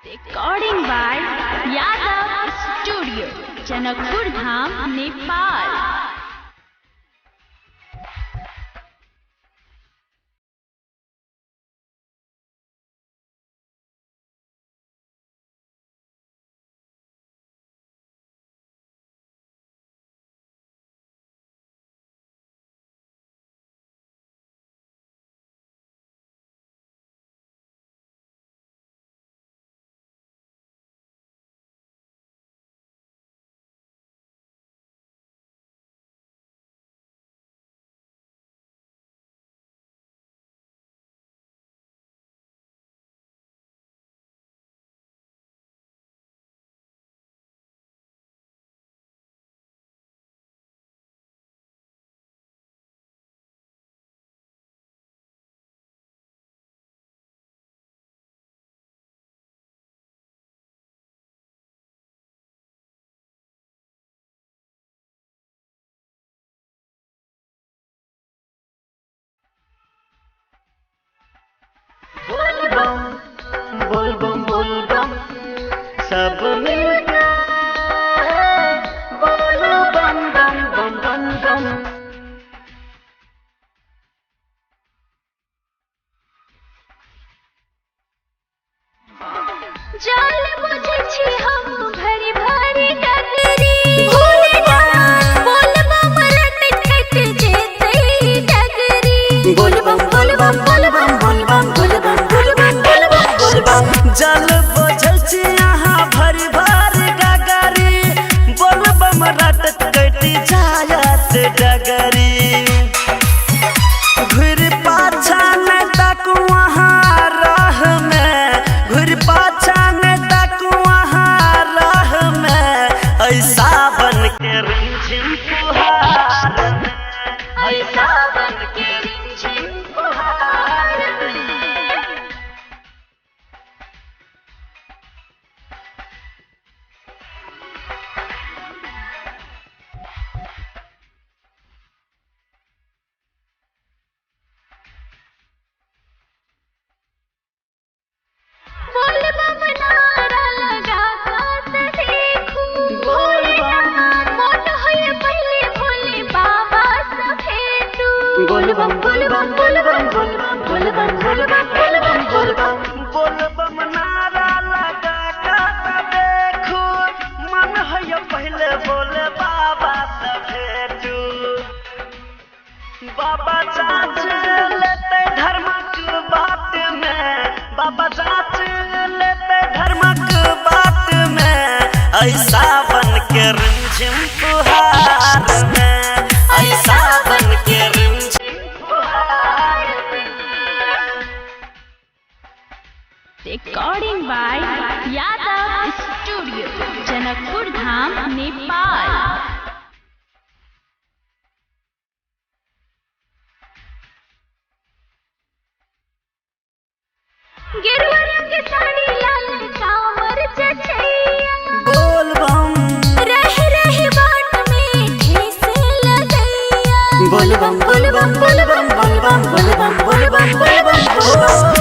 Recording by Yadav Studio, Janakpur Dham, Nepal. बोल बम सब मिलके बोलो बम बम बम बम बम। जान बुझे छी हम भरी भरी डगरी, भोलेनाथ बोल बम रट कट जेतै डगरी। बोल बम बोल बम बोल बम बोल बम बोल बम बोल बम बोल बम बोल बम। जल बोझल छी यहाँ भरी भरी डगरी, बोल बम रट कट जायत डगरी। घुर पाछा न तक वहाँ राह में, घुर पाछा न तक वहाँ राह में, ऐसा बन के रिमझिम फुहार में, ऐसा बन के रिमझिम फुहार में। बोल बम नारा लगा हाथ देखूं, बोल बम मोट होए पहले भोले बाबा से भेटू। बोल बम बोल बम बोल बम बोल बम बोल बम बोल बम बोल बम बोल बम। बोल बम नारा लगा के देखू, मन है पहले भोले बाबा से भेटू। बाबा जांच लेते धर्मक बात में, बाबा जांच लेते धर्मक बात में, ऐसा बन के रिमझिम फुहार में, ऐसा बन के रिमझिम फुहार में। Recording by Yadav Studio, Janakpur Dham, Nepal. गेरुआ रंग के साड़ी लाल चावर चचैया, बोल बम रह रह बाट में ठेस लगैया। बोल बम बोल बम बोल बम बोल बम बोल बम बोल बम बोल बम बोल बम।